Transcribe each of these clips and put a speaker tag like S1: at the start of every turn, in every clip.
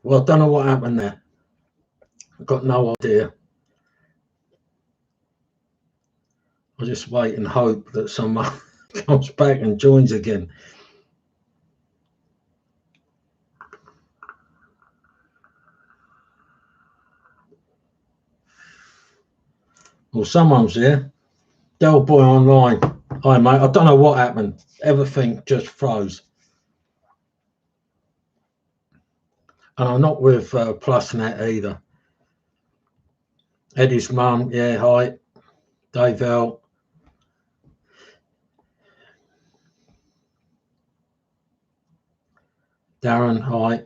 S1: Well, I don't know what happened there. I've got no idea. I just wait and hope that someone comes back and joins again. Well, someone's here. Del Boy Online. Hi, mate. I don't know what happened. Everything just froze. And I'm not with PlusNet either. Eddie's mum. Yeah, hi. Dave L. Darren, hi.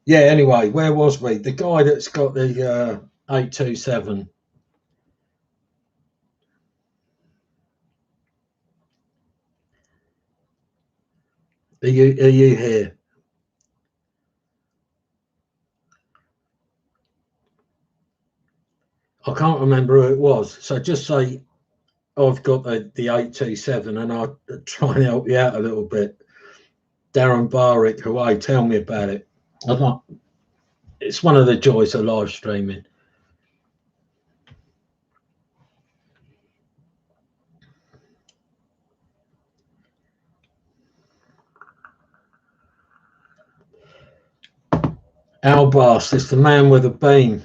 S1: Yeah, anyway, where was we? The guy that's got the 827. Are you here? I can't remember who it was. So just say I've got the 827 and I'll try and help you out a little bit. Darren Barrick, Hawaii, tell me about it. It's one of the joys of live streaming. Al Bass, it's the man with a beam.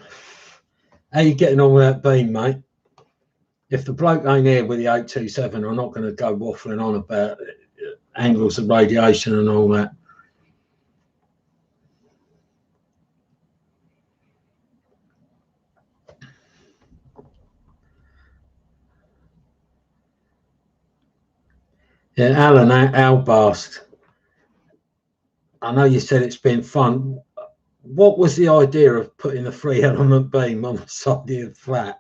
S1: How you getting on with that beam, mate? If the bloke ain't here with the 827, I'm not going to go waffling on about angles of radiation and all that. Yeah, Alan Albast. I know you said it's been fun. What was the idea of putting the 3-element beam on the side of the flat?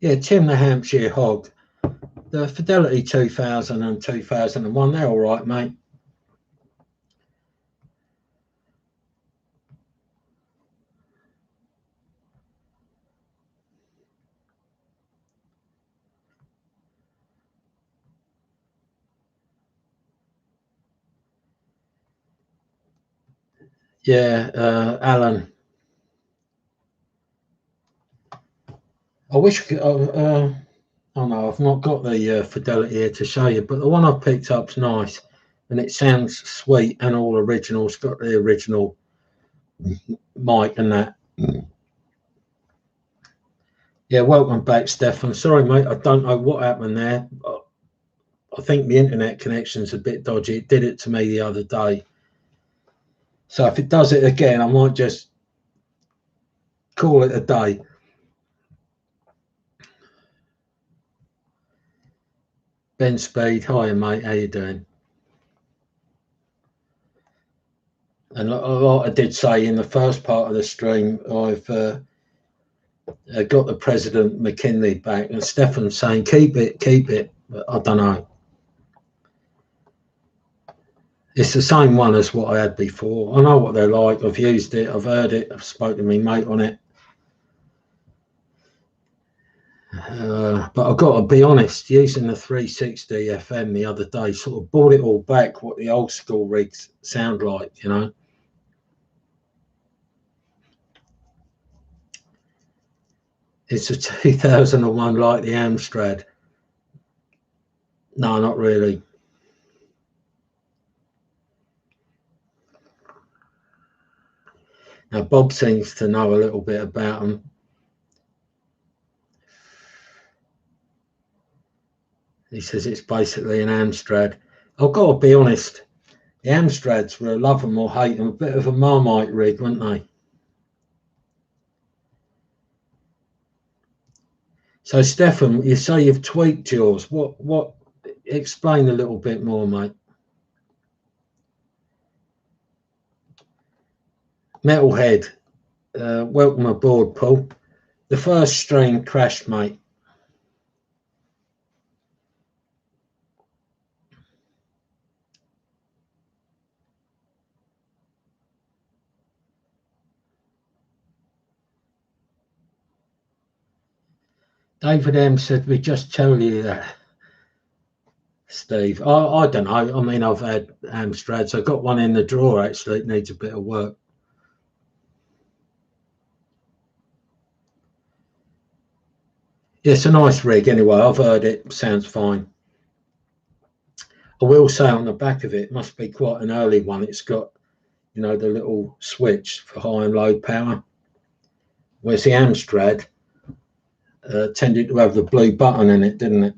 S1: Yeah, Tim the Hampshire Hog. The Fidelity 2000 and 2001, they're all right, mate. Yeah, Alan. I wish I could, oh no, I've not got the Fidelity here to show you, but the one I've picked up's nice and it sounds sweet and all original. It's got the original mic and that. Yeah, welcome back, Stefan. Sorry, mate, I don't know what happened there. I think the internet connection's a bit dodgy. It did it to me the other day. So if it does it again, I might just call it a day. Ben Speed, hi mate, how you doing? And like I did say in the first part of the stream, I've got the President McKinley back, and Stefan's saying keep it, but I don't know. It's the same one as what I had before. I know what they're like. I've used it, I've heard it, I've spoken to my mate on it. But I've got to be honest, using the 360 FM the other day sort of brought it all back what the old school rigs sound like, you know. It's a 2001 like the Amstrad. No, not really. Now, Bob seems to know a little bit about them. He says it's basically an Amstrad. I've got to be honest, the Amstrads were a love them or hate them, a bit of a Marmite rig, weren't they? So, Stefan, you say you've tweaked yours. What explain a little bit more, mate. Metalhead, welcome aboard, Paul. The first stream crashed, mate. David M said, we just tell you that, Steve. I don't know. I mean, I've had Amstrads. I've got one in the drawer, actually. It needs a bit of work. Yeah, it's a nice rig anyway. I've heard it sounds fine. I will say on the back of it must be quite an early one. It's got, you know, the little switch for high and low power. Whereas the Amstrad tended to have the blue button in it, didn't it?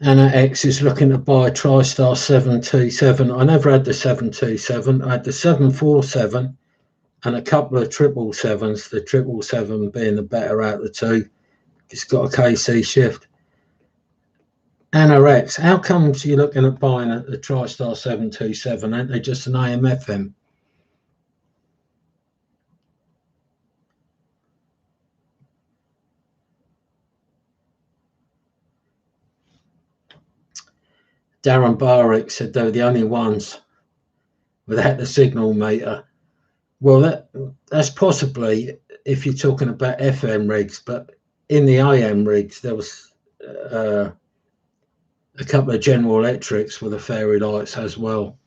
S1: Anna X is looking to buy a TriStar 727. I never had the 727. I had the 747 and a couple of 777s, the 777 being the better out of the two. It's got a KC shift. Anna X, how comes you're looking at buying a TriStar 727? Aren't they just an AM/FM? Darren Barrick said they were the only ones without the signal meter. Well, that's possibly if you're talking about FM rigs, but in the AM rigs, there was a couple of General Electrics with the fairy lights as well.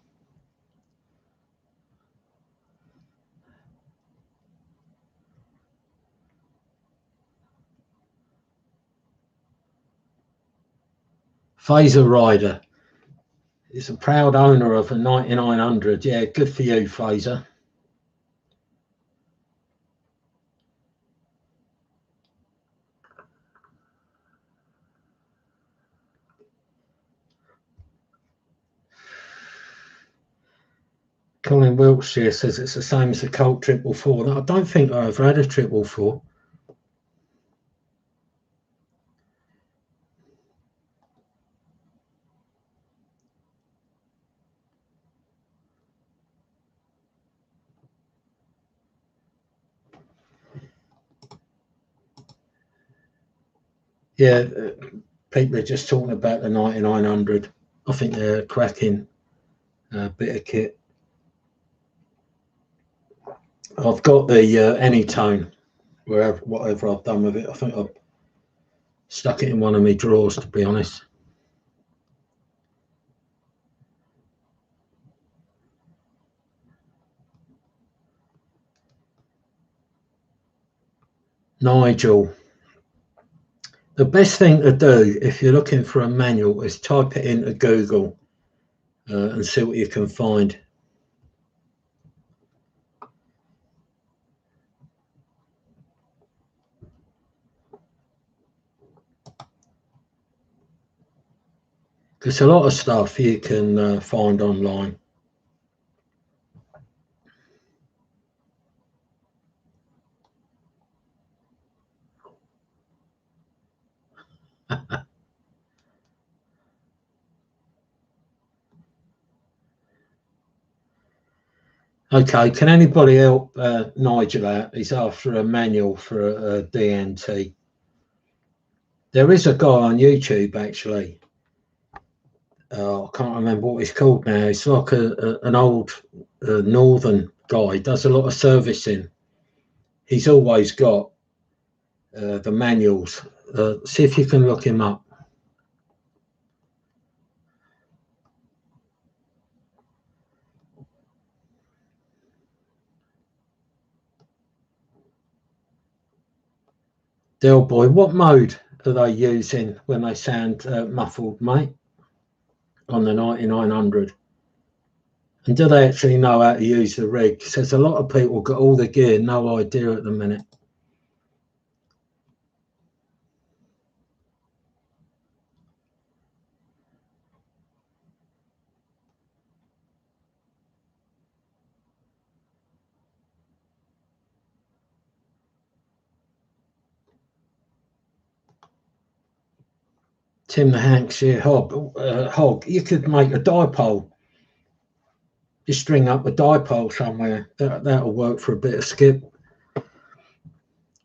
S1: Phaser Rider is a proud owner of a 9900. Yeah, good for you, Phaser. Colin Wiltshire says it's the same as the Colt 444. I don't think I ever had a 444. Yeah, people are just talking about the 9900. I think they're a cracking bit of kit. I've got the Anytone, whatever I've done with it. I think I've stuck it in one of my drawers, to be honest. Nigel, the best thing to do if you're looking for a manual is type it into Google and see what you can find. Because a lot of stuff you can find online. Okay, can anybody help Nigel out? He's after a manual for a DNT. There is a guy on YouTube, actually. I can't remember what he's called now. He's like an old northern guy. He does a lot of servicing. He's always got the manuals. See if you can look him up. Del Boy, what mode are they using when they sound muffled, mate, on the 9900? And do they actually know how to use the rig? Because there's a lot of people got all the gear, no idea at the minute. Tim the Hampshire hog. You could make a dipole. Just string up a dipole somewhere. That'll work for a bit of skip.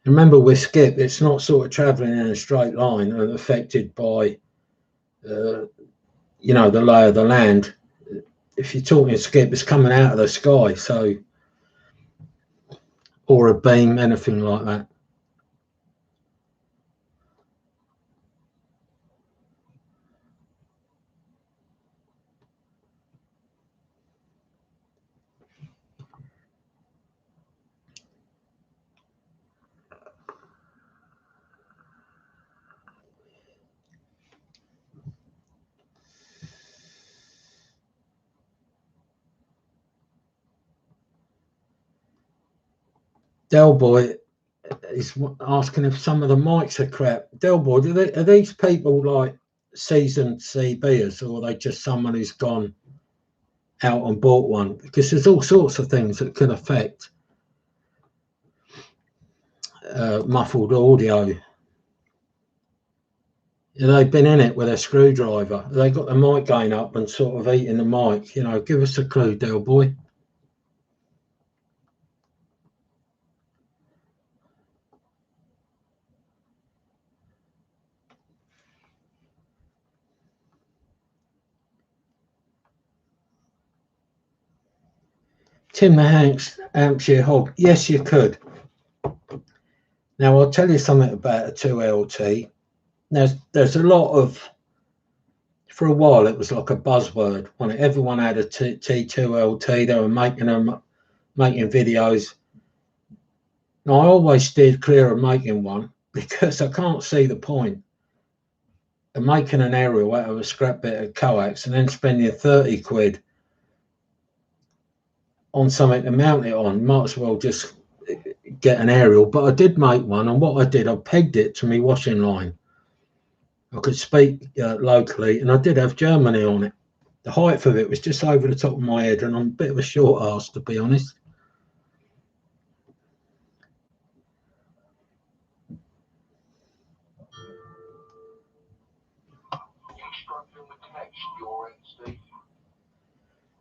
S1: Remember, with skip, it's not sort of travelling in a straight line and affected by, the lay of the land. If you're talking skip, it's coming out of the sky, so, or a beam, anything like that. Delboy is asking if some of the mics are crap. Delboy, are these people like seasoned CBers, or are they just someone who's gone out and bought one? Because there's all sorts of things that can affect muffled audio. They've been in it with a screwdriver. They got the mic gain up and sort of eating the mic. Give us a clue, Delboy. Tim the Hampshire hog. Yes, you could. Now, I'll tell you something about a 2LT. There's a lot of, for a while, it was like a buzzword. When everyone had a T2LT, they were making videos. Now, I always steered clear of making one because I can't see the point of making an aerial out of a scrap bit of coax and then spending 30 quid on something to mount it on. Might as well just get an aerial. But I did make one, and what I did, I pegged it to my washing line. I could speak locally, and I did have Germany on it. The height of it was just over the top of my head, and I'm a bit of a short ass, to be honest.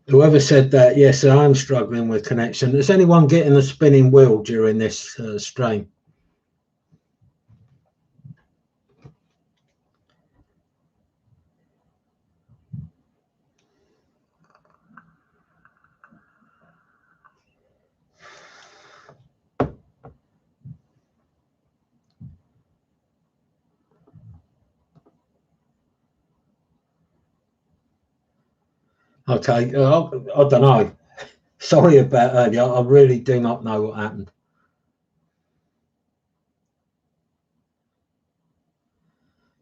S1: Whoever said that, yes, I'm struggling with connection. Is anyone getting the spinning wheel during this stream? Okay, I don't know. Sorry about earlier. I really do not know what happened.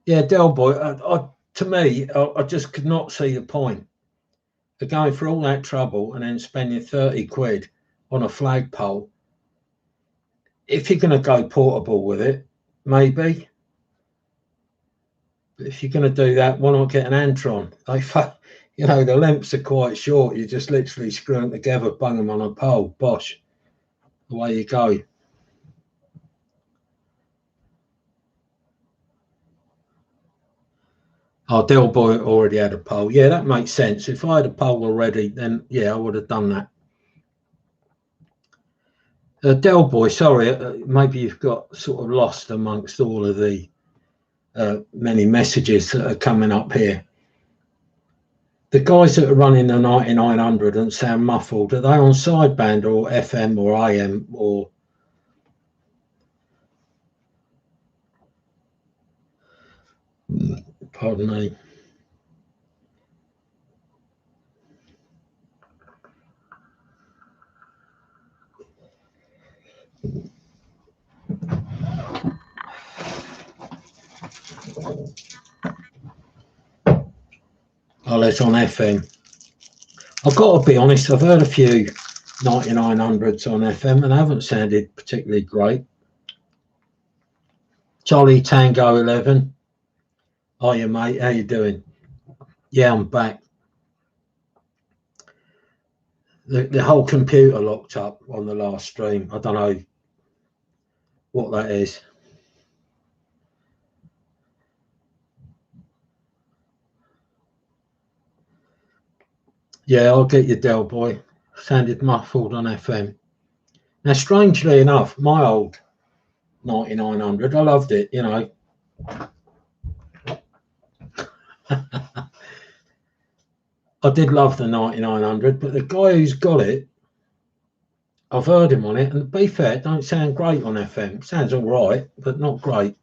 S1: Yeah, Delboy, to me, I just could not see the point of going through all that trouble and then spending 30 quid on a flagpole. If you're going to go portable with it, maybe. But if you're going to do that, why not get an Antron? The lengths are quite short. You just literally screw them together, bung them on a pole, bosh, away you go. Oh, Delboy already had a pole. Yeah, that makes sense. If I had a pole already, then yeah, I would have done that. Delboy, sorry, maybe you've got sort of lost amongst all of the many messages that are coming up here. The guys that are running the 9900 and sound muffled, are they on sideband or FM or AM or? Pardon me. Oh, that's on FM. I've got to be honest, I've heard a few 9900s on FM and they haven't sounded particularly great. Charlie Tango 11. Oh, yeah, mate, how you doing? Yeah, I'm back. The whole computer locked up on the last stream. I don't know what that is. Yeah, I'll get you, Del Boy. Sounded muffled on FM. Now, strangely enough, my old 9900, I loved it, you know. I did love the 9900, but the guy who's got it, I've heard him on it, and to be fair, it don't sound great on FM. Sounds all right, but not great.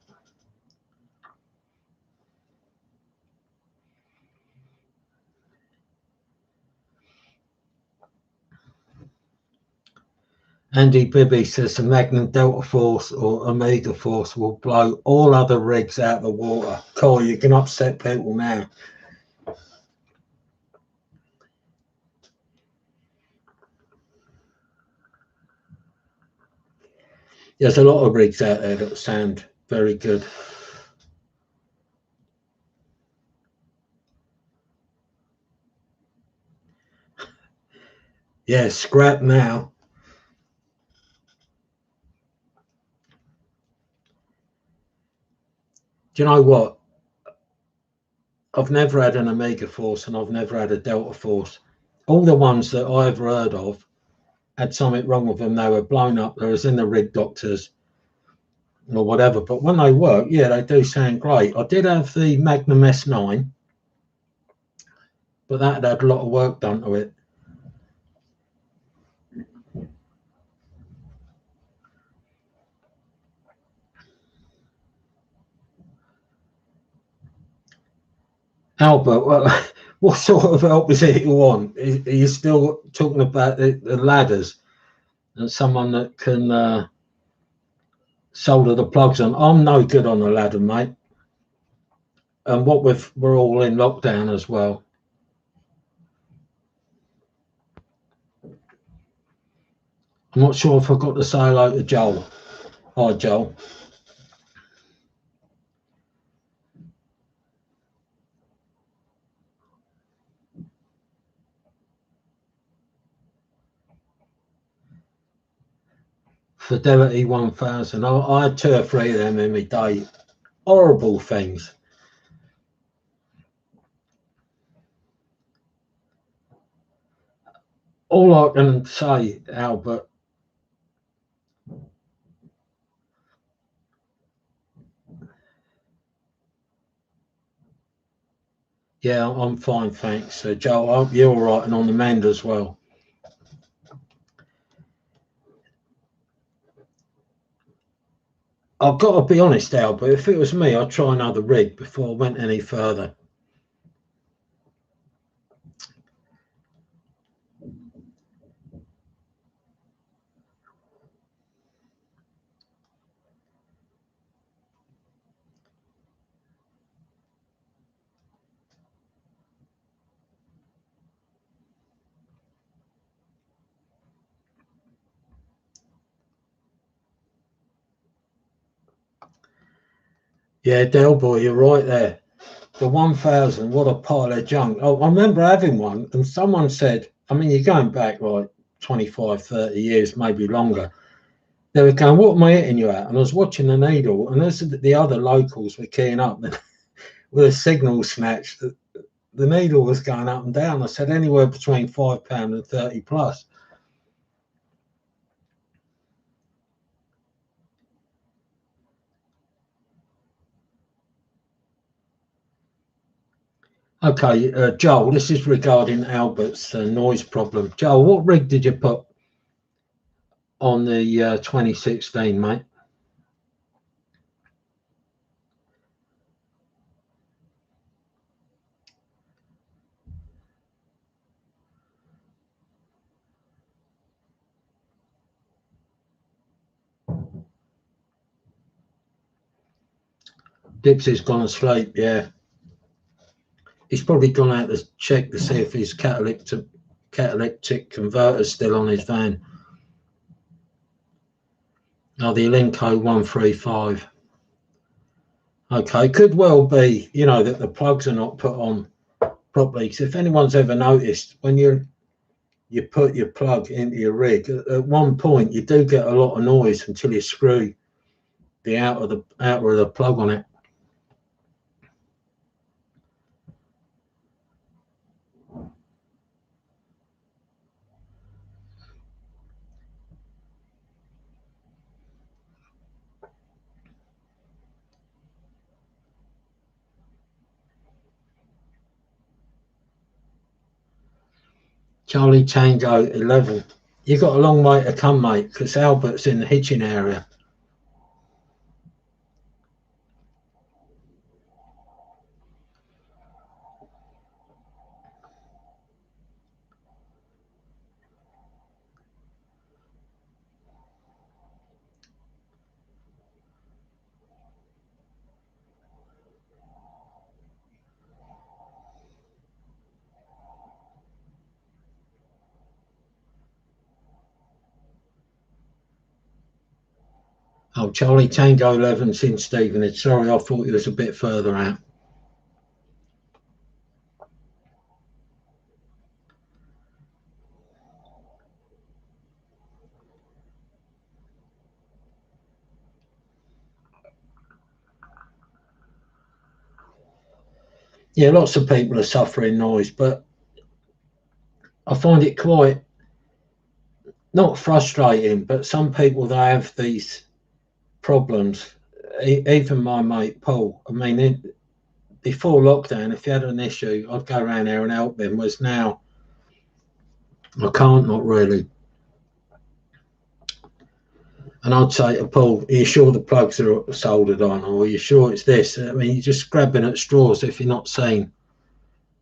S1: Andy Bibby says the Magnum Delta Force or Omega Force will blow all other rigs out of the water. Cool, you can upset people now. There's a lot of rigs out there that sound very good. Yeah, scrap now. Do you know what? I've never had an Omega Force and I've never had a Delta Force. All the ones that I've heard of had something wrong with them. They were blown up. They was in the rig doctors or whatever. But when they work, yeah, they do sound great. I did have the Magnum S9, but that had a lot of work done to it. Albert, what sort of help is it you want? Are you still talking about the ladders and someone that can solder the plugs on? I'm no good on the ladder, mate. And what we're all in lockdown as well. I'm not sure if I got to say hello to Joel. Hi, Joel. Fidelity 1000. I had 2 or 3 of them in my day. Horrible things. All I can say, Albert, yeah, I'm fine, thanks. Joel, I hope you're all right and on the mend as well. I've got to be honest, Albert, if it was me, I'd try another rig before I went any further. Yeah, Del Boy, you're right there. The 1000, what a pile of junk. Oh, I remember having one, and someone said, I mean, you're going back like 25, 30 years, maybe longer. They were going, what am I hitting you at? And I was watching the needle, and as the other locals were keying up with a signal snatch, the needle was going up and down. I said, anywhere between £5 and 30 plus. Okay, Joel, this is regarding Albert's noise problem. Joel, what rig did you put on the 2016, mate? Dipsy's gone asleep, yeah. He's probably gone out to check to see if his catalytic converter's still on his van. Oh, the Elenco 135. Okay, could well be, you know, that the plugs are not put on properly. Because if anyone's ever noticed, when you put your plug into your rig, at one point you do get a lot of noise until you screw the outer of the plug on it. Charlie Tango 11. You've got a long way to come, mate, because Albert's in the Hitchin area. Oh, Charlie Tango 11's in Stevenage. Sorry, I thought he was a bit further out. Yeah, lots of people are suffering noise, but I find it quite not frustrating, but some people, they have these problems. Even my mate Paul, I mean, before lockdown, if he had an issue, I'd go around there and help him. Whereas now, I can't, not really. And I'd say to Paul, are you sure the plugs are soldered on? Or are you sure it's this? I mean, you're just grabbing at straws if you're not seeing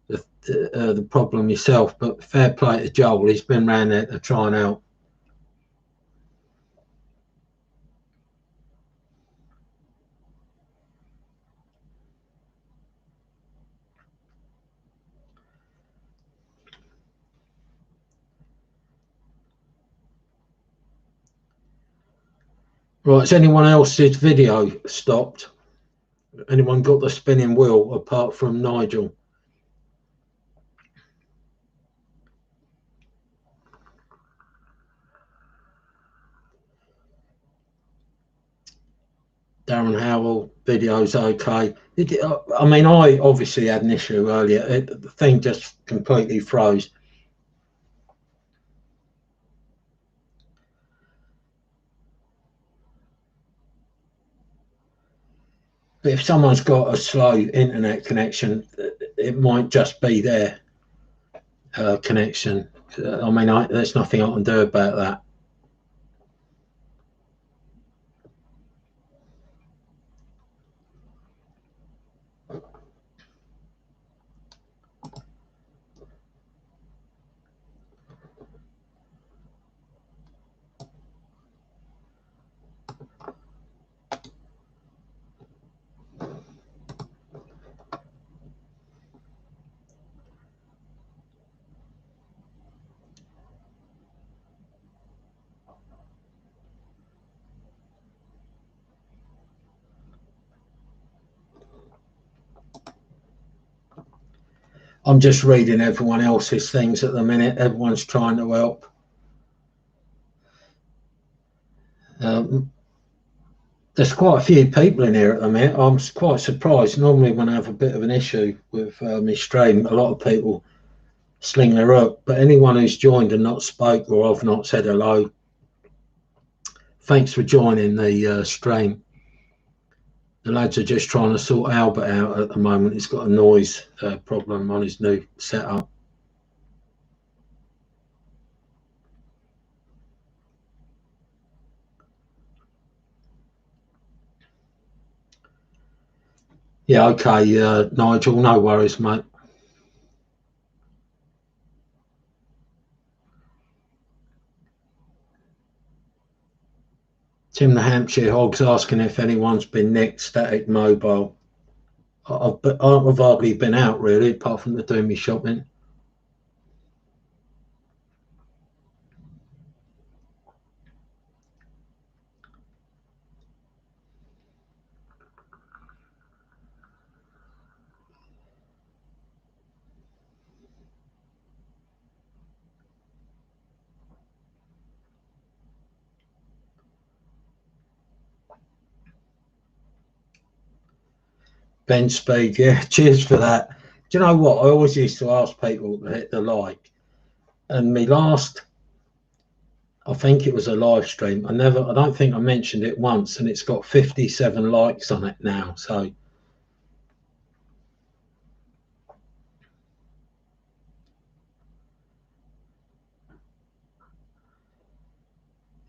S1: the problem yourself. But fair play to Joel, he's been round there to try and help. Right, has anyone else's video stopped? Anyone got the spinning wheel apart from Nigel? Darren Howell, video's okay. I mean, I obviously had an issue earlier. The thing just completely froze. But if someone's got a slow internet connection, it might just be their connection. I mean, there's nothing I can do about that. I'm just reading everyone else's things at the minute. Everyone's trying to help. There's quite a few people in here at the minute. I'm quite surprised. Normally, when I have a bit of an issue with my stream, a lot of people sling their up. But anyone who's joined and not spoke, or I've not said hello, thanks for joining the stream. The lads are just trying to sort Albert out at the moment. He's got a noise problem on his new setup. Yeah, okay, Nigel, no worries, mate. Tim the Hampshire Hog's asking if anyone's been nicked Static Mobile. I've hardly been out, really, apart from doing me shopping. Ben Speed, yeah, cheers for that. Do you know what? I always used to ask people to hit the like. And me last, I think it was a live stream. I don't think I mentioned it once, and it's got 57 likes on it now. So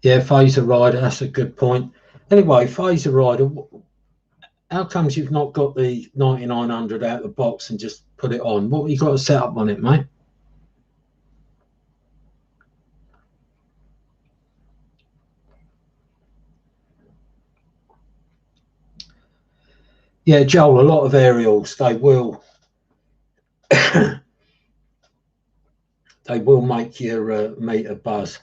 S1: Yeah, phaser rider, that's a good point. Anyway, phaser rider, how comes you've not got the 9900 out of the box and just put it on? What have you got to set up on it, mate? Yeah, Joel, a lot of aerials, they will they will make your meter buzz.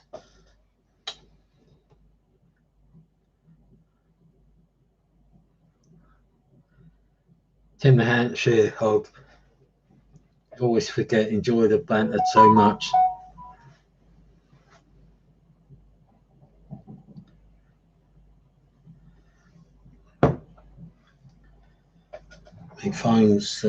S1: Tim the Hampshire hog. Always forget, enjoy the banter so much. My phone's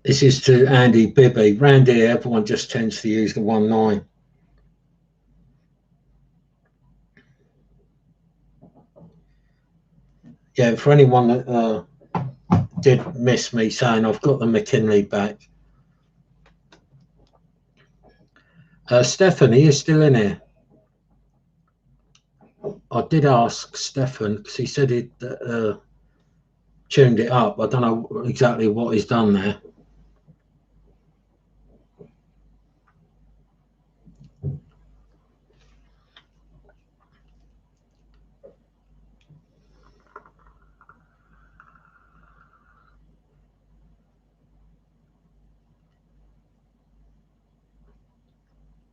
S1: this is to Andy Bibby. Randy, everyone just tends to use the 1.9. Yeah, for anyone that did miss me saying I've got the McKinley back. Stefan, he is still in here. I did ask Stefan because he said he'd tuned it up. I don't know exactly what he's done there.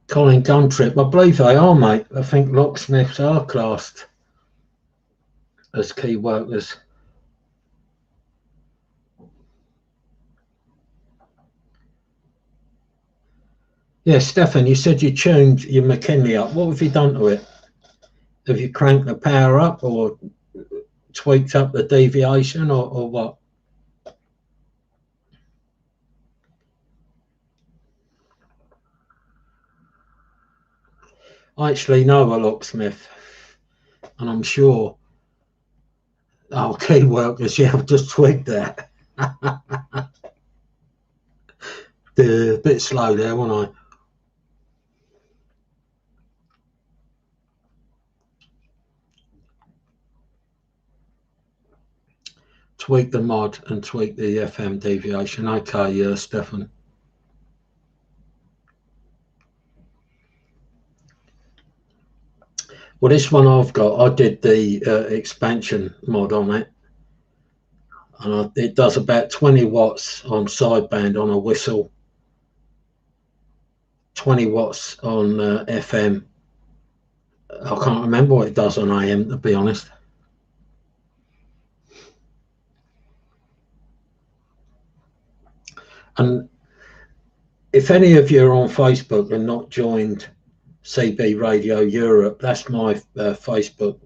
S1: Colin Guntrip, I believe they are, mate. I think locksmiths are classed as key workers. Yeah, Stefan, you said you tuned your McKinley up. What have you done to it? Have you cranked the power up or tweaked up the deviation or what? I actually know a locksmith, and I'm sure. Oh, key workers, yeah, I've just tweaked that. A bit slow there, wasn't I? Tweak the mod and tweak the FM deviation. Okay, Stefan. Well, this one I've got, I did the expansion mod on it. And it does about 20 watts on sideband on a whistle, 20 watts on FM. I can't remember what it does on AM, to be honest. And if any of you are on Facebook and not joined CB Radio Europe, that's my Facebook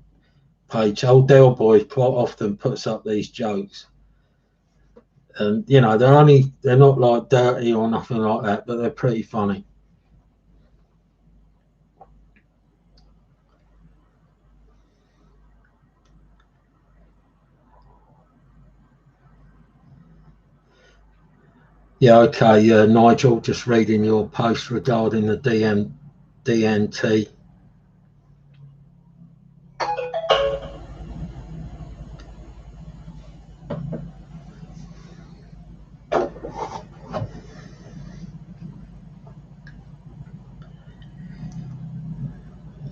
S1: page. Old Del Boy quite often puts up these jokes. And, you know, they're not like dirty or nothing like that, but they're pretty funny. Yeah, okay, Nigel, just reading your post regarding the DNT.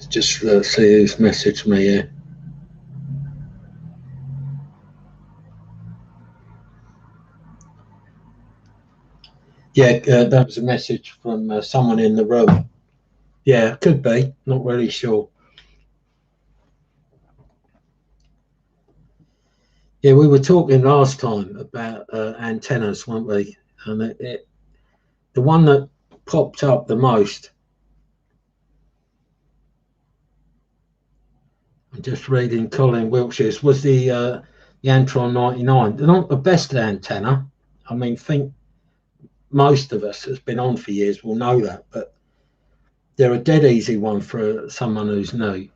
S1: Just see who's messaged me here. Yeah, that was a message from someone in the room. Yeah, could be. Not really sure. Yeah, we were talking last time about antennas, weren't we? And the one that popped up the most, I'm just reading Colin Wiltshire's, was the Antron 99. They're not the best antenna. I mean, think most of us that's been on for years will know that, but they're a dead easy one for someone who's new.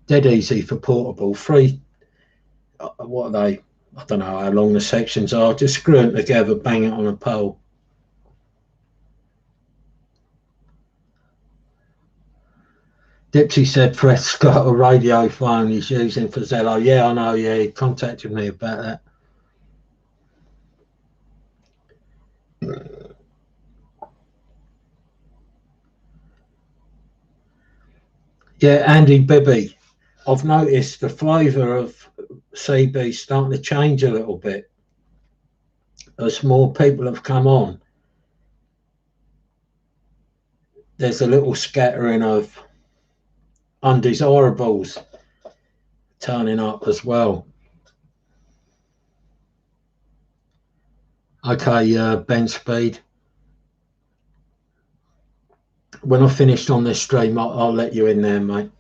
S1: Dead easy for portable. Free, what are they? I don't know how long the sections are. Just screw them together, bang it on a pole. Dipsy said Fred's got a radio phone he's using for Zello. Yeah, I know. Yeah, he contacted me about that. Yeah, Andy Bibby. I've noticed the flavour of CB starting to change a little bit as more people have come on. There's a little scattering of undesirables turning up as well. Okay, Ben Speed. When I finished on this stream, I'll let you in there, mate.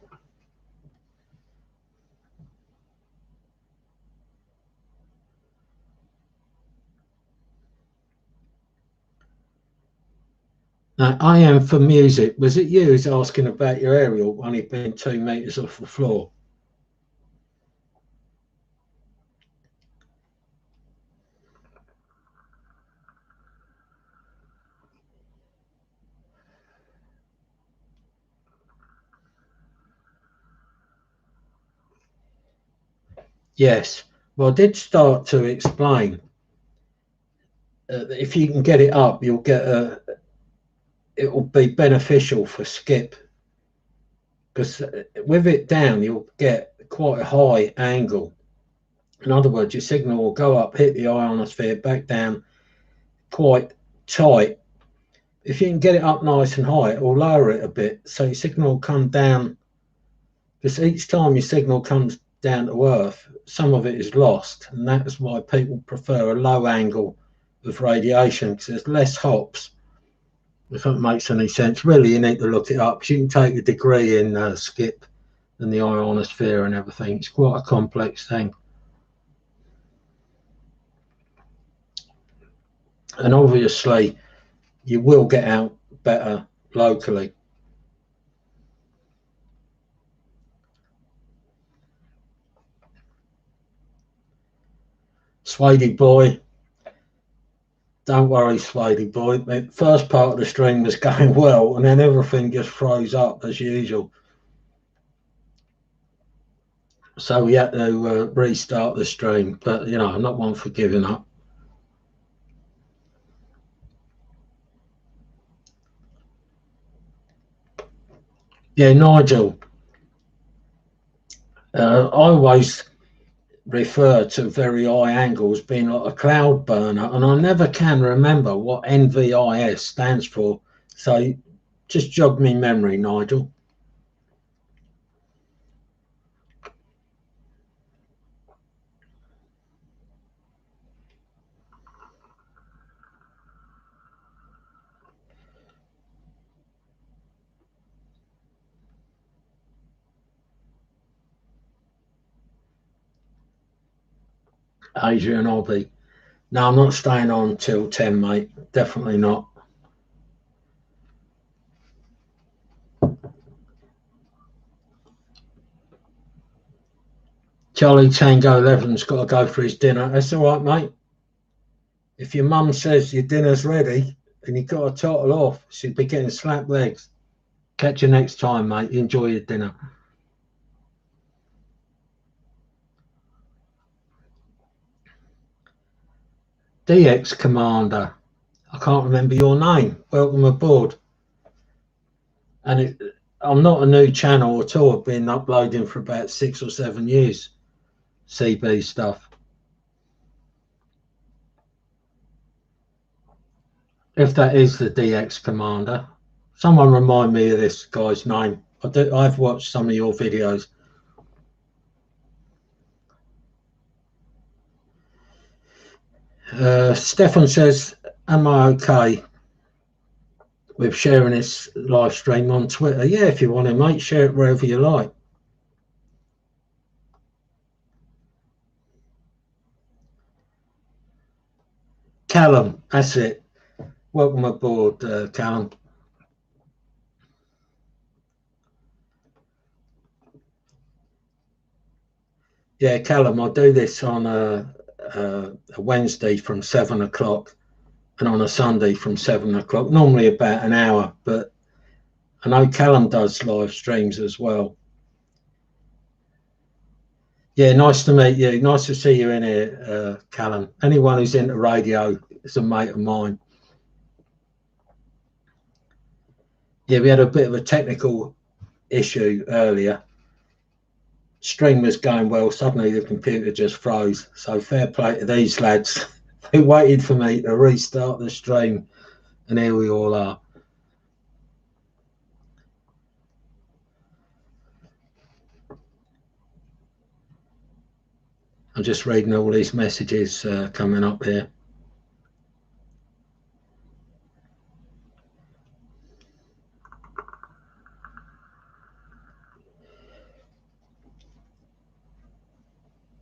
S1: Now, I am for music. Was it you who's asking about your aerial only being 2 metres off the floor? Yes. Well, I did start to explain if you can get it up, you'll get it will be beneficial for skip because with it down, you'll get quite a high angle. In other words, your signal will go up, hit the ionosphere, back down quite tight. If you can get it up nice and high, it will lower it a bit. So your signal will come down because each time your signal comes down to earth, some of it is lost. And that's why people prefer a low angle of radiation because there's less hops. If that makes any sense, really, you need to look it up. You can take a degree in skip and the ionosphere and everything. It's quite a complex thing. And obviously, you will get out better locally. Swady boy, don't worry, Swady boy. The first part of the stream was going well, and then everything just froze up as usual. So we had to restart the stream. But, you know, I'm not one for giving up. Yeah, Nigel, I always refer to very high angles being like a cloud burner, and I never can remember what NVIS stands for. So just jog me memory, Nigel. Adrian Obby. No, I'm not staying on till 10, mate. Definitely not. Charlie Tango 11's got to go for his dinner. That's all right, mate. If your mum says your dinner's ready and you've got to toddle off, she'd be getting slapped legs. Catch you next time, mate. Enjoy your dinner. DX Commander. I can't remember your name. Welcome aboard. And I'm not a new channel at all. I've been uploading for about 6 or 7 years. CB stuff. If that is the DX Commander, someone remind me of this guy's name. I've watched some of your videos. Stefan says, am I okay with sharing this live stream on Twitter? Yeah, if you want to, mate, share it wherever you like. Callum, that's it. Welcome aboard, Callum. Yeah, Callum, I do this on a Wednesday from 7 o'clock and on a Sunday from 7 o'clock, normally about an hour. But I know Callum does live streams as well. Yeah, nice to meet you. Nice to see you in here, Callum. Anyone who's into radio is a mate of mine. Yeah, we had a bit of a technical issue earlier. Stream was going well. Suddenly the computer just froze. So fair play to these lads. They waited for me to restart the stream, and here we all are. I'm just reading all these messages coming up here.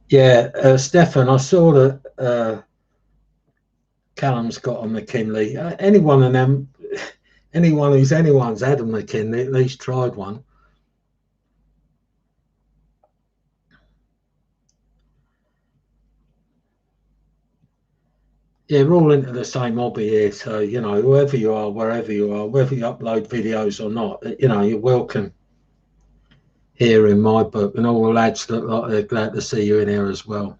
S1: Yeah, Stefan, I saw that Callum's got a McKinley. Anyone of them, anyone who's anyone's had a McKinley, at least tried one. Yeah, we're all into the same hobby here. So, you know, whoever you are, wherever you are, whether you upload videos or not, you know, you're welcome here in my book. And all the lads look like they're glad to see you in here as well.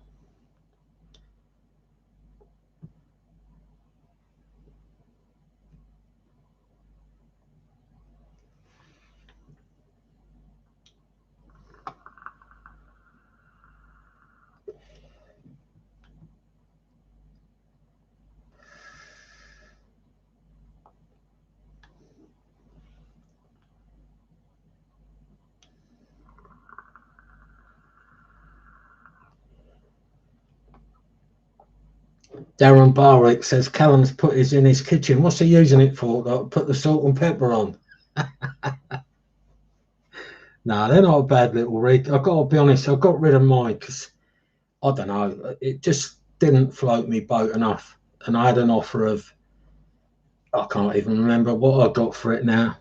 S1: Darren Barwick says Callum's put his in his kitchen. What's he using it for? Like, put the salt and pepper on. No, they're not a bad little rig. I've got to be honest, I got rid of mine because, I don't know, it just didn't float me boat enough. And I had an offer of, I can't even remember what I got for it now.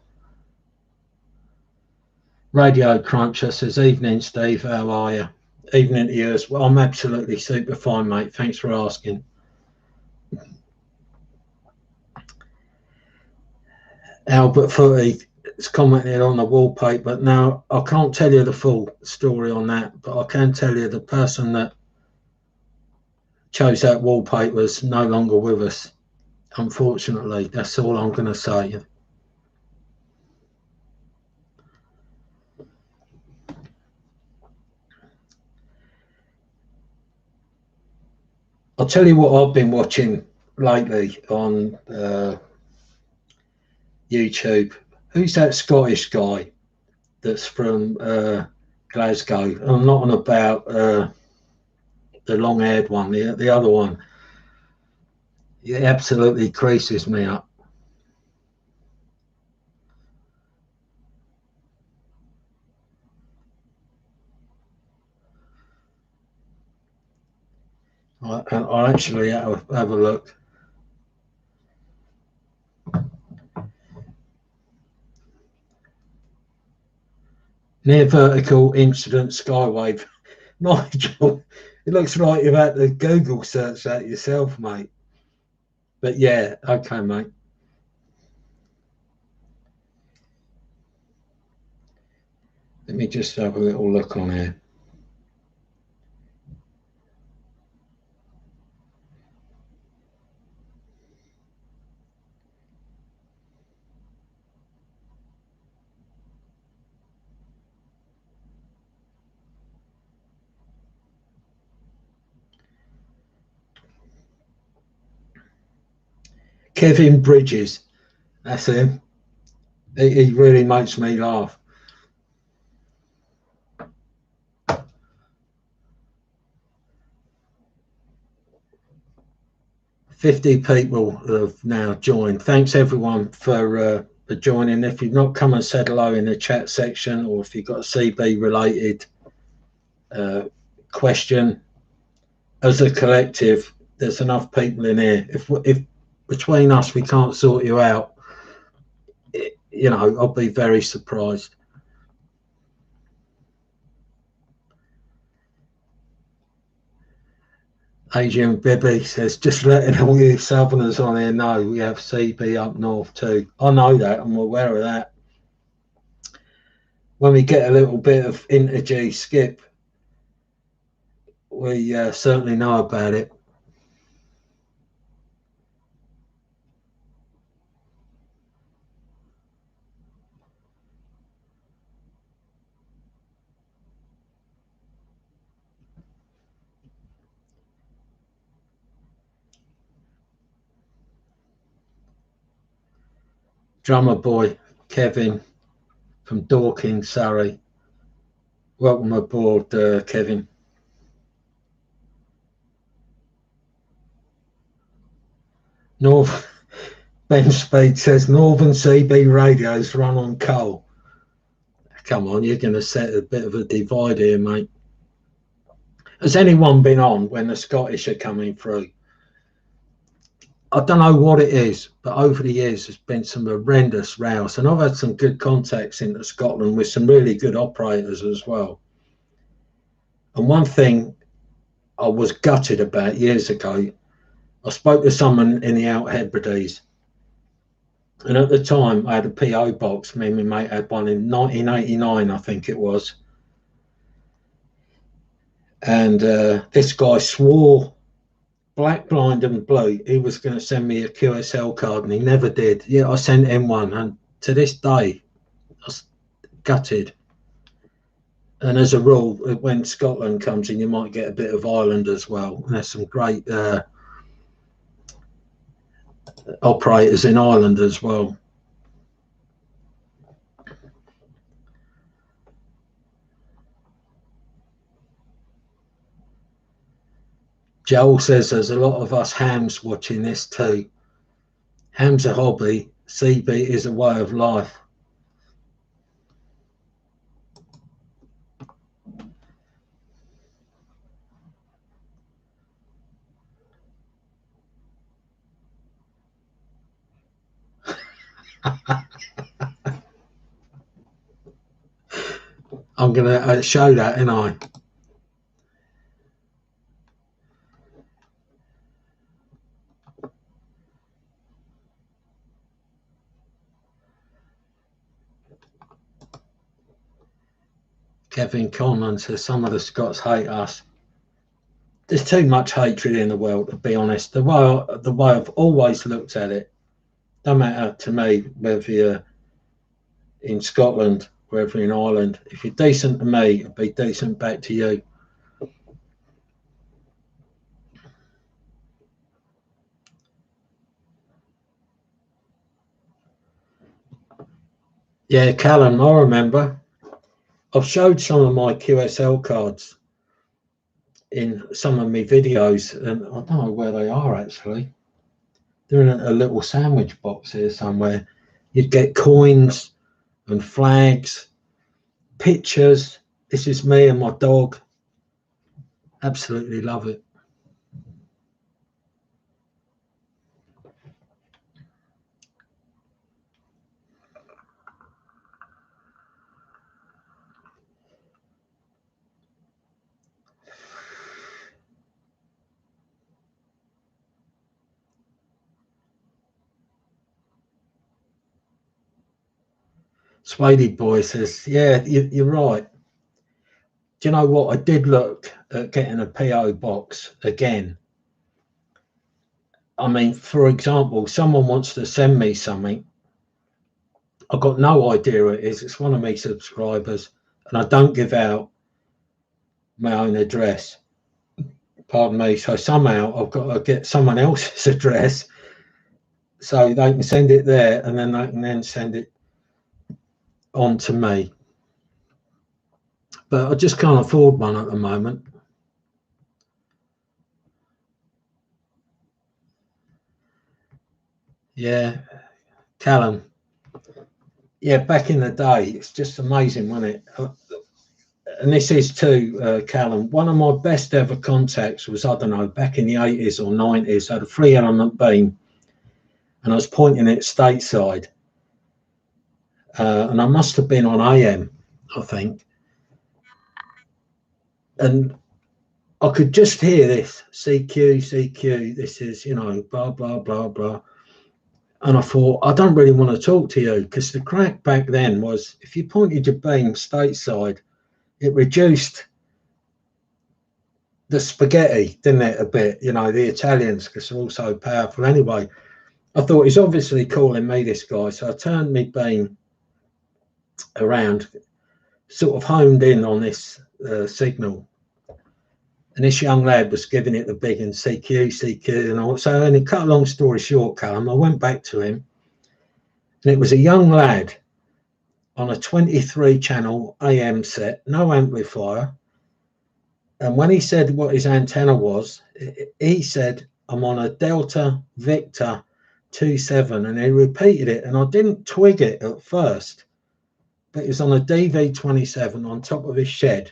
S1: Radio Cruncher says, evening, Steve, how are you? Evening to you as well. I'm absolutely super fine, mate. Thanks for asking. Albert Footy has commented on the wallpaper. Now, I can't tell you the full story on that, but I can tell you the person that chose that wallpaper is no longer with us. Unfortunately, that's all I'm going to say. I'll tell you what I've been watching lately on YouTube. Who's that Scottish guy that's from Glasgow? I'm not on about the long-haired one, the other one. It absolutely creases me up. I actually have a look. Near vertical incident skywave. Nigel, it looks like you've had to Google search that yourself, mate. But yeah, okay, mate. Let me just have a little look on here. Kevin Bridges, that's him. He really makes me laugh. "50 people have now joined. Thanks everyone for joining. If you've not, come and said hello in the chat section, or if you've got a CB related question. As a collective, there's enough people in here. If between us we can't sort you out, you know, I'll be very surprised. Adrian Bibby says, just letting all you Southerners on here know we have CB up north too. I know that. I'm aware of that. When we get a little bit of inter-G skip, we certainly know about it. Drummer boy Kevin from Dorking, Surrey. Welcome aboard, Kevin. Ben Speed says Northern CB radios run on coal. Come on, you're going to set a bit of a divide here, mate. Has anyone been on when the Scottish are coming through? I don't know what it is, but over the years there's been some horrendous rows, and I've had some good contacts into Scotland with some really good operators as well. And one thing I was gutted about years ago, I spoke to someone in the Out Hebrides, and at the time I had a PO box. Me and my mate had one in 1989, I think it was. And this guy swore black, blind and blue he was going to send me a QSL card, and he never did. Yeah, I sent him one, and to this day I was gutted. And as a rule, when Scotland comes in, you might get a bit of Ireland as well. And there's some great operators in Ireland as well. Joel says there's a lot of us hams watching this too. Ham's a hobby, CB is a way of life. I'm going to show that, ain't I? Kevin Conlon says some of the Scots hate us. There's too much hatred in the world, to be honest. The way I've always looked at it, don't matter to me whether you're in Scotland, whether in Ireland. If you're decent to me, I'll be decent back to you. Yeah, Callum, I remember. I've showed some of my QSL cards in some of my videos, and I don't know where they are actually. They're in a little sandwich box here somewhere. You'd get coins and flags, pictures. This is me and my dog. Absolutely love it. Swadey boy says, yeah, you're right. Do you know what? I did look at getting a PO box again. I mean, for example, someone wants to send me something. I've got no idea who it is. It's one of my subscribers, and I don't give out my own address. Pardon me. So somehow I've got to get someone else's address so they can send it there, and then they can then send it on to me. But I just can't afford one at the moment. Yeah, Callum. Yeah, back in the day, it's just amazing, wasn't it? And this is too, Callum. One of my best ever contacts was, I don't know, back in the 80s or 90s. I had a 3-element beam, and I was pointing it stateside. And I must have been on AM, I think. And I could just hear this CQ, CQ. This is, you know, blah, blah, blah, blah. And I thought, I don't really want to talk to you, because the crack back then was if you pointed your beam stateside, it reduced the spaghetti, didn't it, a bit? You know, the Italians, because they're all so powerful. Anyway, I thought he's obviously calling me, this guy. So I turned my beam around, sort of homed in on this signal. And this young lad was giving it the big and CQ, CQ, and all. So, and cut a long story short, Callum, I went back to him, and it was a young lad on a 23 channel AM set, no amplifier. And when he said what his antenna was, he said, I'm on a Delta Victor 27, and he repeated it, and I didn't twig it at first, but it was on a DV27 on top of his shed.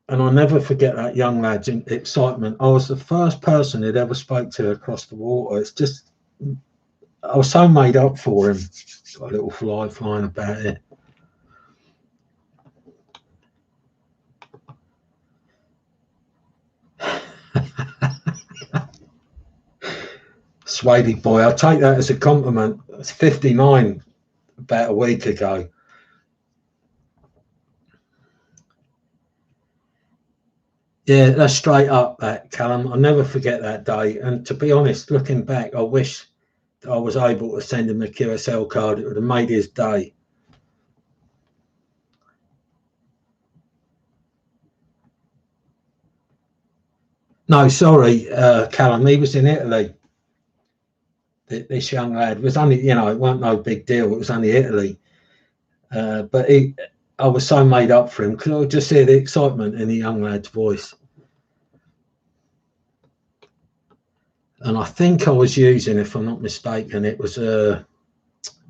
S1: And I'll never forget that young lad's excitement. I was the first person he'd ever spoke to across the water. It's just, I was so made up for him. Got a little fly flying about here. Swady boy, I'll take that as a compliment. It's 59 about a week ago. Yeah, that's straight up, that, Callum. I'll never forget that day. And to be honest, looking back, I wish that I was able to send him a QSL card. It would have made his day. No, sorry, Callum, he was in Italy. This young lad was only, you know, it wasn't no big deal. It was only Italy. But I was so made up for him because I could just hear the excitement in the young lad's voice. And I think I was using, if I'm not mistaken, it was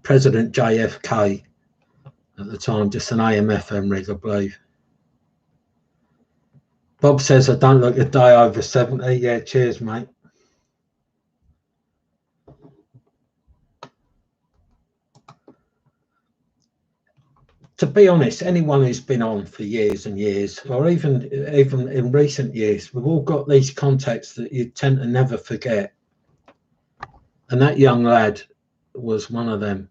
S1: President JFK at the time, just an AM/FM rig, I believe. Bob says I don't look a day over 70. Yeah, cheers, mate. To be honest, anyone who's been on for years and years, or even in recent years, we've all got these contacts that you tend to never forget. And that young lad was one of them.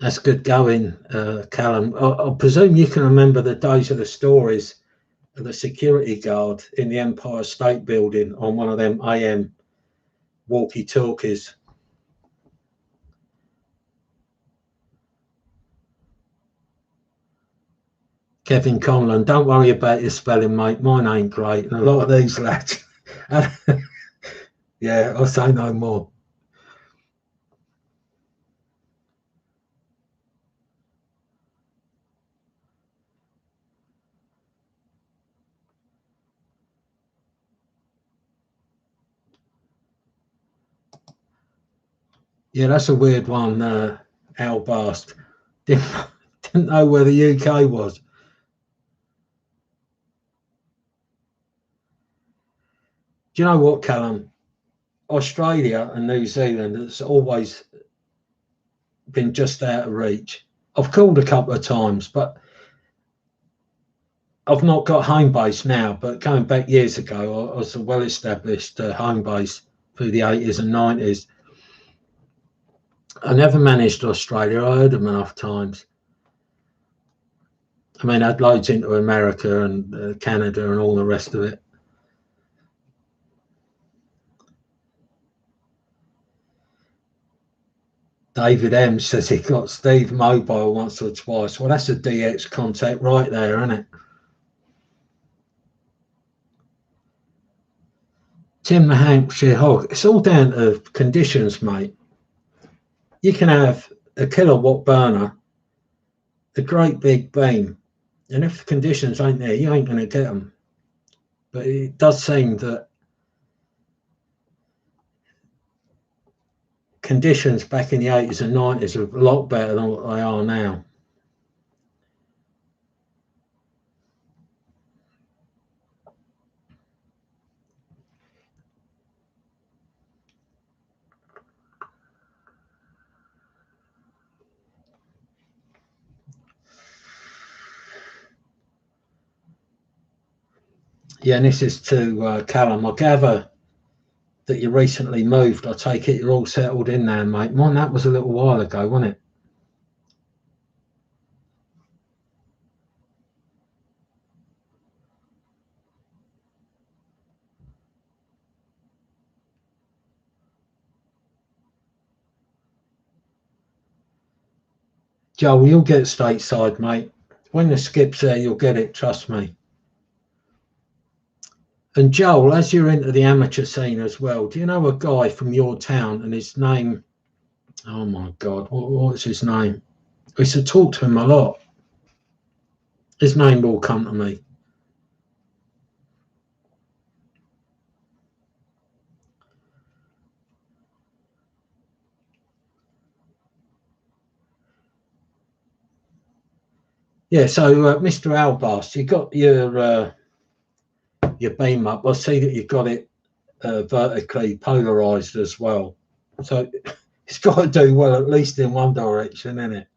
S1: That's good going, Callum. I presume you can remember the days of the stories of the security guard in the Empire State Building on one of them AM walkie-talkies. Kevin Conlon, don't worry about your spelling, mate. Mine ain't great. And a lot of these lads. Yeah, I'll say no more. Yeah, that's a weird one, Al Bast. Didn't know where the UK was. Do you know what, Callum? Australia and New Zealand has always been just out of reach. I've called a couple of times, but I've not got home base now. But going back years ago, I was a well-established home base through the 80s and 90s. I never managed Australia. I heard them enough times. I mean, I'd loads into America and Canada and all the rest of it. David M says he got Steve mobile once or twice. Well, that's a DX contact right there, isn't it? Tim the Hampshire Hog. It's all down to conditions, mate. You can have a kilowatt burner, a great big beam, and if the conditions ain't there, you ain't going to get them. But it does seem that conditions back in the 80s and 90s are a lot better than what they are now. Yeah, and this is to Callum. I gather that you recently moved. I take it you're all settled in now, mate. Mine, that was a little while ago, wasn't it? Joel, you'll get stateside, mate. When the skip's there, you'll get it, trust me. And Joel, as you're into the amateur scene as well, do you know a guy from your town and his name? Oh my God, what's his name? I used to talk to him a lot. His name will come to me. Yeah, so Mr. Albast, you got your beam up. I see that you've got it vertically polarized as well. So it's got to do well, at least in one direction, isn't it?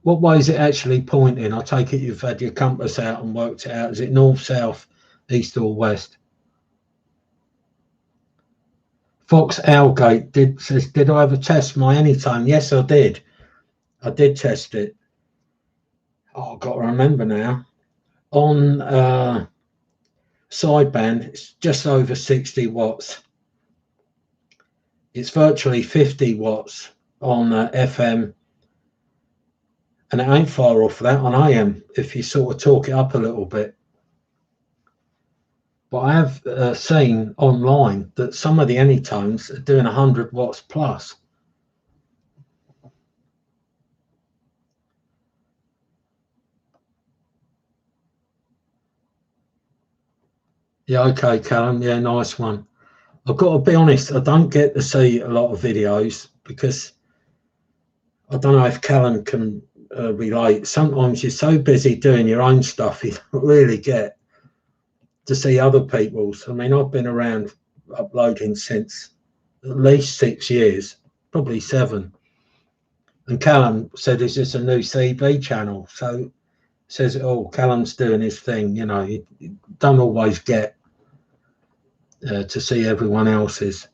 S1: What way is it actually pointing? I take it you've had your compass out and worked it out. Is it north, south, east, or west? Fox Owlgate says, did I ever test my anytime? Yes, I did. I did test it. Oh, I've got to remember now. On sideband, it's just over 60 watts. It's virtually 50 watts on FM, and it ain't far off that on AM if you sort of talk it up a little bit. But I have seen online that some of the anytones are doing 100 watts plus. Yeah, okay, Callum. Yeah, nice one. I've got to be honest, I don't get to see a lot of videos because I don't know if Callum can relate. Sometimes you're so busy doing your own stuff, you don't really get to see other people's. I mean, I've been around uploading since at least 6 years, probably 7. And Callum said, is this a new CB channel? So says, oh, Callum's doing his thing. You know, you don't always get to see everyone else's.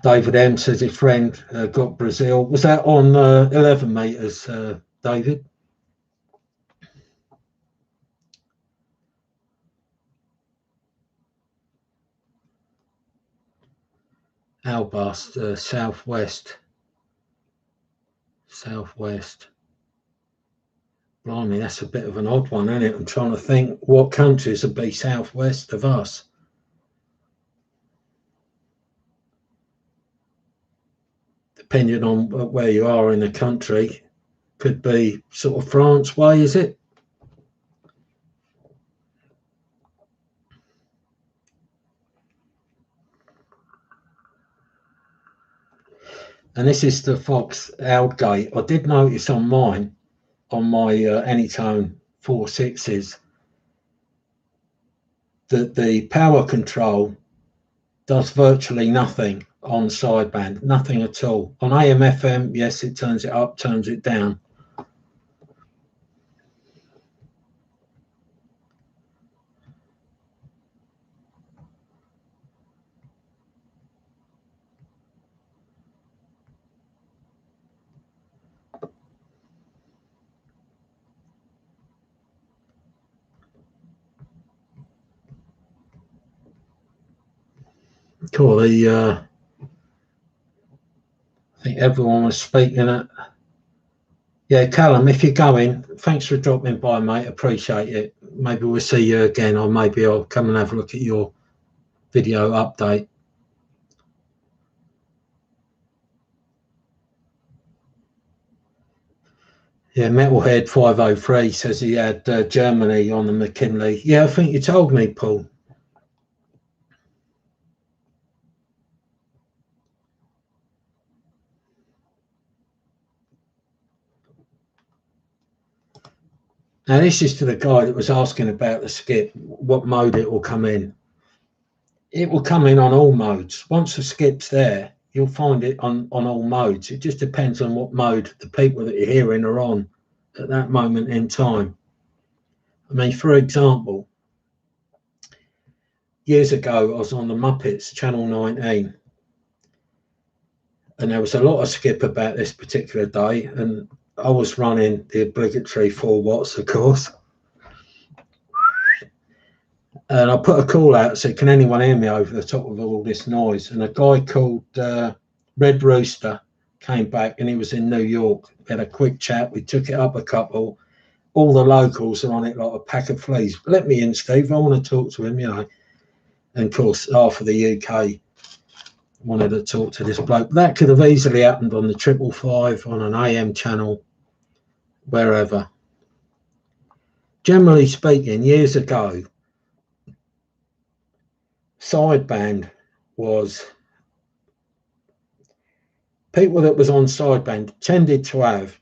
S1: David M says his friend got Brazil. Was that on 11 meters, David? Albast, southwest. Southwest. Blimey, that's a bit of an odd one, isn't it? I'm trying to think what countries would be southwest of us. Depending on where you are in the country, could be sort of France way, is it? And this is the Fox Aldgate. I did notice on mine, on my Anytone 4.6s, that the power control does virtually nothing on sideband, nothing at all. On AM FM, yes, it turns it up, turns it down. Cool. I think everyone was speaking at. Yeah, Callum, if you're going, thanks for dropping by, mate. Appreciate it. Maybe we'll see you again, or maybe I'll come and have a look at your video update. Yeah, Metalhead 503 says he had Germany on the McKinley. Yeah, I think you told me, Paul. Now, this is to the guy that was asking about the skip, what mode it will come in. it will come in on all modes. Once the skip's there, you'll find it on all modes. It just depends on what mode the people that you're hearing are on at that moment in time. I mean, for example, years ago, I was on the Muppets, Channel 19, and there was a lot of skip about this particular day, and I was running the obligatory 4 watts, of course. And I put a call out, said, can anyone hear me over the top of all this noise? And a guy called Red Rooster came back, and he was in New York. We had a quick chat. We took it up a couple. All the locals are on it like a pack of fleas. Let me in, Steve. I want to talk to him, you know. And of course, half of the UK wanted to talk to this bloke. That could have easily happened on the 555, on an AM channel, wherever. Generally speaking, years ago, sideband was, people that was on sideband tended to have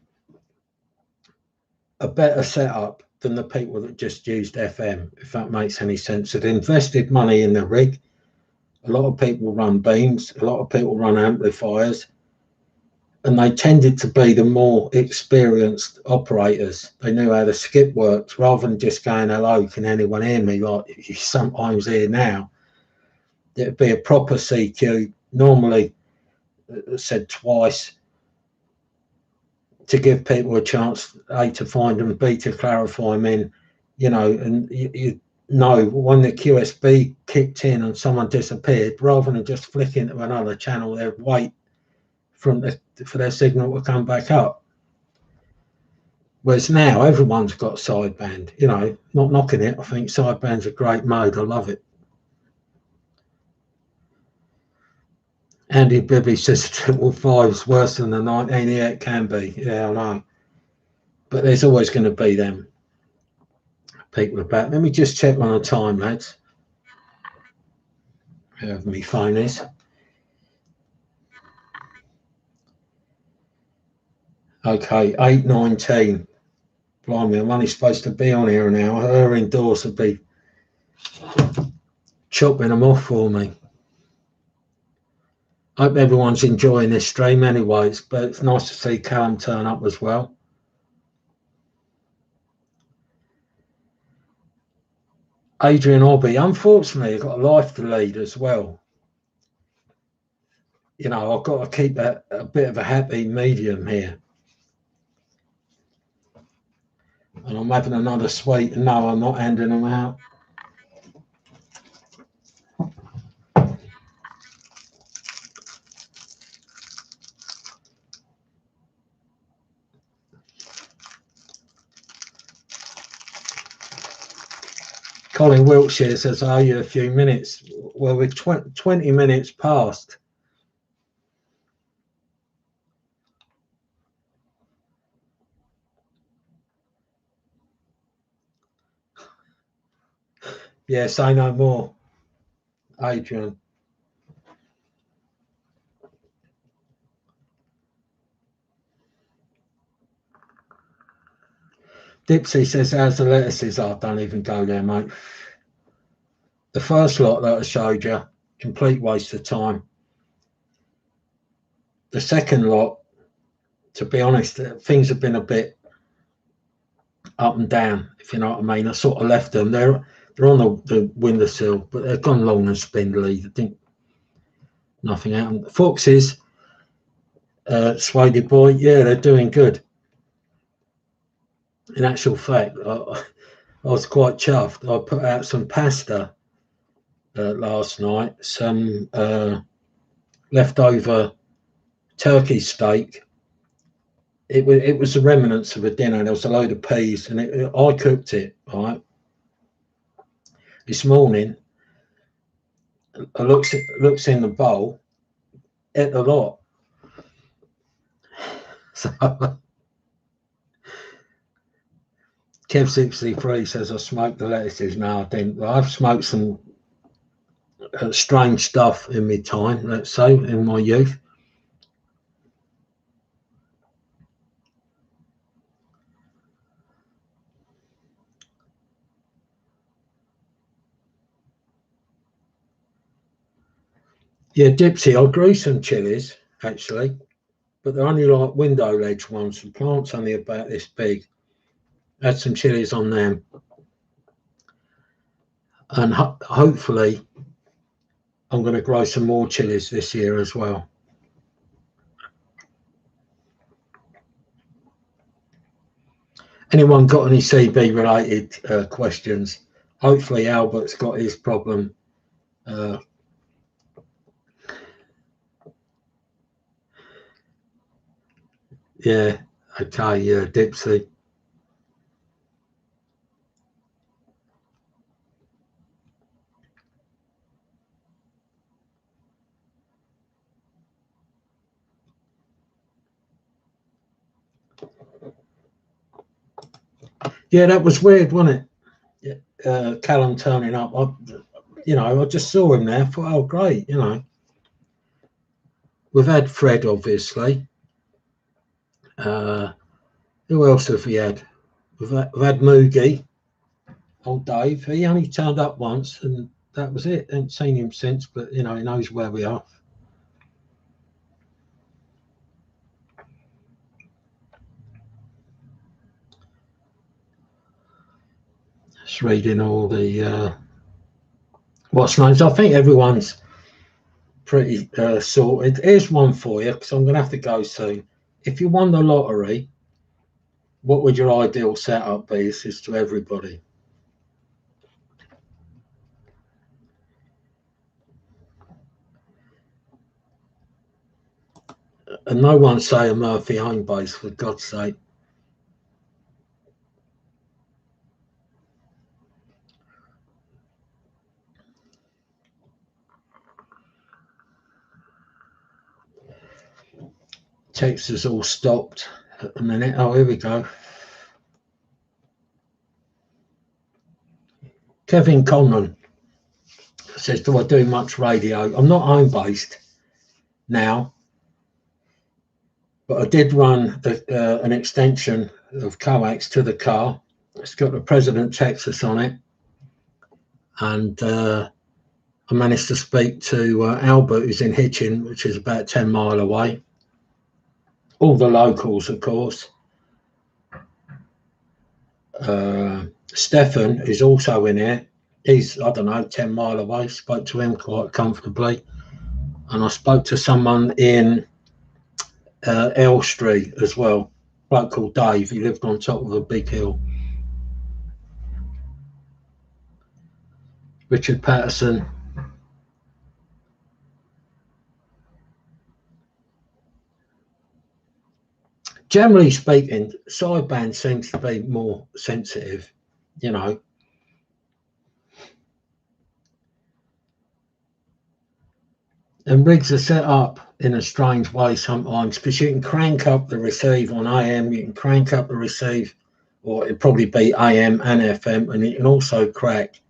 S1: a better setup than the people that just used FM, if that makes any sense. They'd invested money in the rig. A lot of people run beams, a lot of people run amplifiers, and they tended to be the more experienced operators. They knew how the skip works, rather than just going, hello, can anyone hear me? Like you sometimes hear now. It'd be a proper CQ, normally said twice, to give people a chance, A, to find them, B, to clarify them in, you know, and you know when the QSB kicked in and someone disappeared, rather than just flicking to another channel, they'd wait for their signal to come back up. Whereas now everyone's got sideband, you know, not knocking it. I think sideband's a great mode. I love it. Andy Bibby says 555's worse than the 19. Yeah, it can be. Yeah, I know. But there's always going to be them people about. Let me just check on the time, lads. Wherever my phone is. Okay, 8:19. Blimey, I'm only supposed to be on here an hour. Her indoors would be chopping them off for me. Hope everyone's enjoying this stream anyways, but it's nice to see Callum turn up as well. Adrian Obby, unfortunately, I've got a life to lead as well. You know, I've got to keep a bit of a happy medium here. And I'm having another sweet, and no, I'm not handing them out. Colin Wiltshire says, are you a few minutes? Well, we're 20 minutes past. Yeah, say no more, Adrian. Dipsy says, how's the lettuces? I don't even go there, mate. The first lot that I showed you, complete waste of time. The second lot, to be honest, things have been a bit up and down, if you know what I mean. I sort of left them. They're on the windowsill, but they've gone long and spindly. I think nothing happened. Foxes, Swady boy, yeah, they're doing good. In actual fact, I was quite chuffed. I put out some pasta last night, some leftover turkey steak. It was the remnants of a dinner. There was a load of peas, and I cooked it. Right, this morning, I looks in the bowl, ate a lot. So Kev63 says I smoked the lettuces. No, I didn't. I've smoked some strange stuff in my time, let's say, in my youth. Yeah, Dipsy, I grew some chilies actually, but they're only like window ledge ones. The plant's only about this big. Had some chilies on them, and hopefully I'm going to grow some more chilies this year as well. Anyone got any CB related questions? Hopefully Albert's got his problem. Yeah, okay, Dipsy. Yeah, that was weird, wasn't it? Callum turning up. I just saw him there. Thought, oh, great. We've had Fred, obviously. Who else have we had? We've had Moogie. Old Dave. He only turned up once, and that was it. Haven't seen him since, but he knows where we are. Just reading all the what's names. I think everyone's pretty sorted. Here's one for you, because I'm going to have to go soon. If you won the lottery, what would your ideal setup be? This is to everybody. And no one say a Murphy home base, for God's sake. Text is all stopped at the minute. Oh, here we go. Kevin Conlon says, do I do much radio? I'm not home based now, but I did run an extension of coax to the car. It's got the President Texas on it. And I managed to speak to Albert, who's in Hitchin, which is about 10 miles away. All the locals, of course. Stefan is also in here. He's, 10 miles away. Spoke to him quite comfortably. And I spoke to someone in Elstree as well. A bloke called Dave. He lived on top of a big hill. Richard Patterson. Generally speaking, sideband seems to be more sensitive, And rigs are set up in a strange way sometimes, because you can crank up the receive on AM, you can crank up the receive, or it'd probably be AM and FM, and you can also crack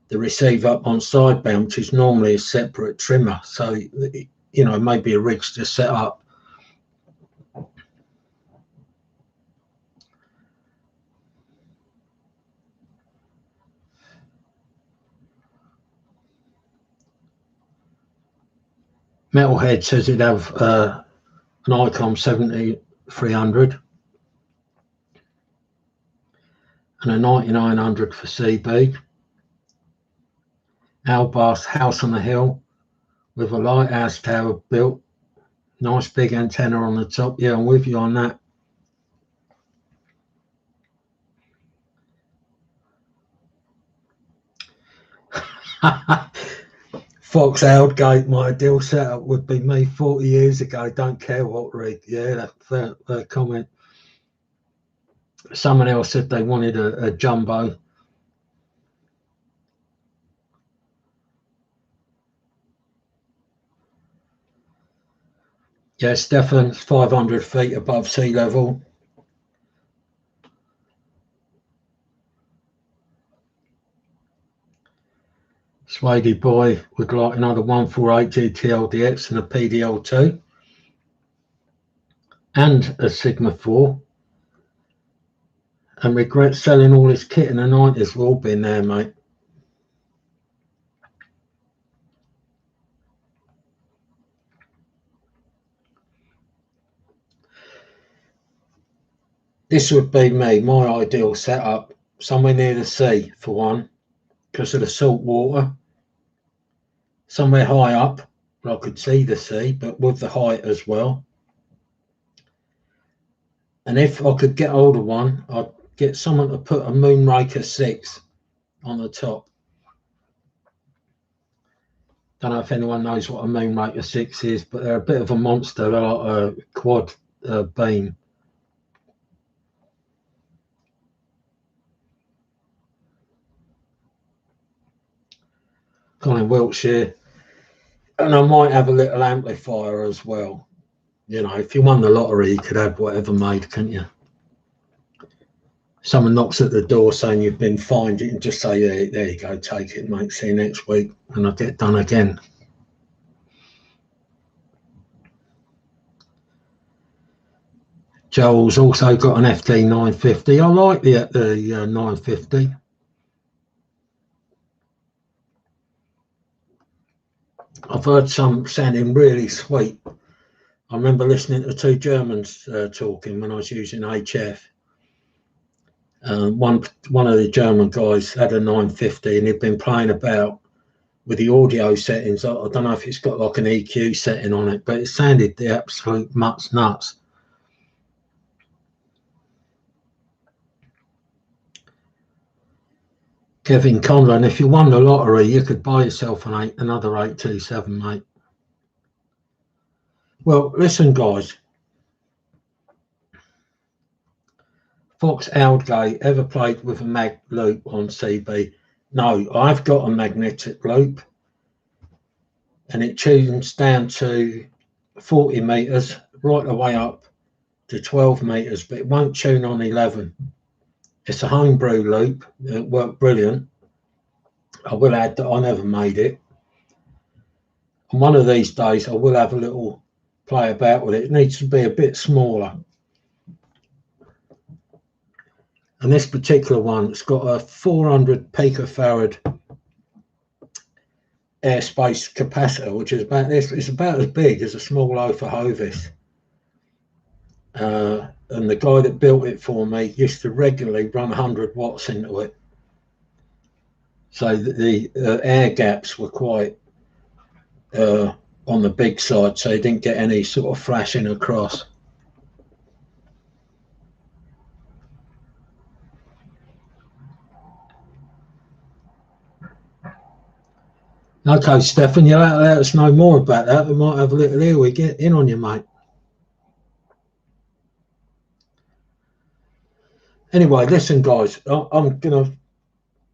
S1: the receive up on sideband, which is normally a separate trimmer. So, maybe a rig's just set up. Metalhead says he'd have an ICOM 7300 and a 9900 for CB. Albar's House on the Hill with a lighthouse tower built. Nice big antenna on the top. Yeah, I'm with you on that. Fox Aldgate, my ideal setup would be me 40 years ago. Don't care what rig. Yeah, that comment. Someone else said they wanted a jumbo. Yeah, Stefan's 500 feet above sea level. Swady boy would like another 148 GTLDX and a PDL2 and a Sigma 4, and regrets selling all his kit in the 90s. We've all been there, mate. This would be me, my ideal setup, somewhere near the sea for one, because of the salt water. Somewhere high up where I could see the sea, but with the height as well. And if I could get hold of one, I'd get someone to put a Moonraker 6 on the top. Don't know if anyone knows what a Moonraker 6 is, but they're a bit of a monster. They're like a quad beam. Gone in Wiltshire. And I might have a little amplifier as well. You know, if you won the lottery, you could have whatever made, couldn't you? Someone knocks at the door saying you've been fined, you can just say, yeah, there you go, take it, mate, see you next week, and I'll get done again. Joel's also got an FD 950. I like the 950. I've heard some sounding really sweet. I remember listening to two Germans talking when I was using HF. One of the German guys had a 950 and he'd been playing about with the audio settings. I don't know if it's got like an EQ setting on it, but it sounded the absolute nuts. Kevin Conlon, if you won the lottery, you could buy yourself another 827, mate. Well, listen, guys. Fox Aldgate ever played with a mag loop on CB? No, I've got a magnetic loop and it tunes down to 40 meters right the way up to 12 meters, but it won't tune on 11. It's a homebrew loop. It worked brilliant. I will add that I never made it. And one of these days I will have a little play about with it. It needs to be a bit smaller. And this particular one, it's got a 400 picofarad airspace capacitor, which is about this. It's about as big as a small loaf of Hovis. And the guy that built it for me used to regularly run 100 watts into it. So the air gaps were quite on the big side, so you didn't get any sort of flashing across. Okay, Stefan, you'll let us know more about that. We might have a little here. We get in on you, mate. Anyway, listen, guys, I'm going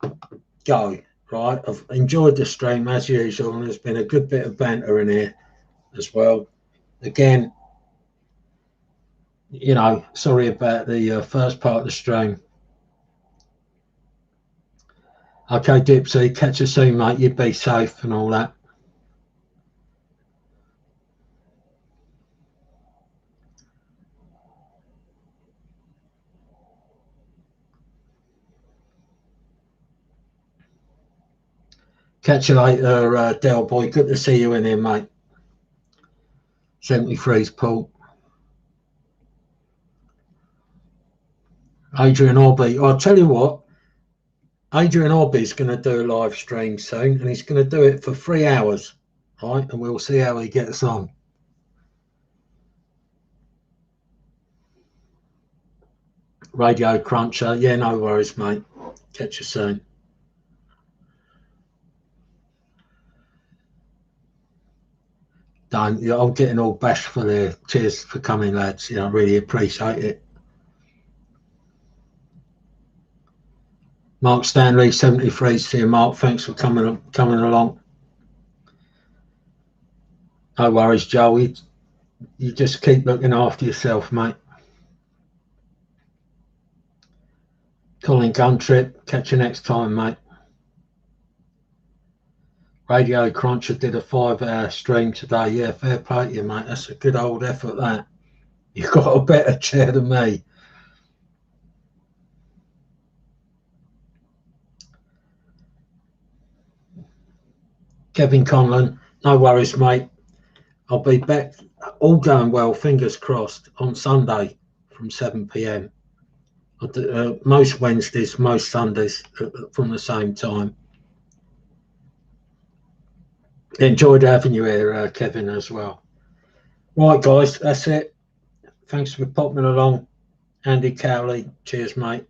S1: to go, right? I've enjoyed the stream as usual, and there's been a good bit of banter in here as well. Again, you know, sorry about the first part of the stream. Okay, Dipsy, catch you soon, mate. You be safe and all that. Catch you later, Del Boy. Good to see you in here, mate. 73's Paul. Adrian Orby. I'll tell you what, Adrian Orby's going to do a live stream soon, and he's going to do it for 3 hours, right? And we'll see how he gets on. Radio Cruncher. Yeah, no worries, mate. Catch you soon. Don't. Yeah, I'm getting all bashful there. Cheers for coming, lads. Yeah, I really appreciate it. Mark Stanley, 73. See you, Mark. Thanks for coming along. No worries, Joe. You just keep looking after yourself, mate. Colin Guntrip. Catch you next time, mate. Radio Cruncher did a 5-hour stream today. Yeah, fair play to you, mate. That's a good old effort, that. You've got a better chair than me. Kevin Conlon, no worries, mate. I'll be back, all going well, fingers crossed, on Sunday from 7 p.m. Most Wednesdays, most Sundays from the same time. Enjoyed having you here, Kevin, as well. Right, guys, that's it. Thanks for popping along. Andy Cowley, cheers, mate.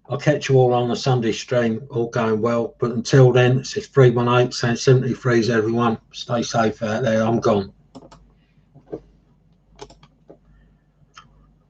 S1: I'll catch you all on the Sunday stream, all going well. But until then, it's 318 73s, everyone. Stay safe out there. I'm gone.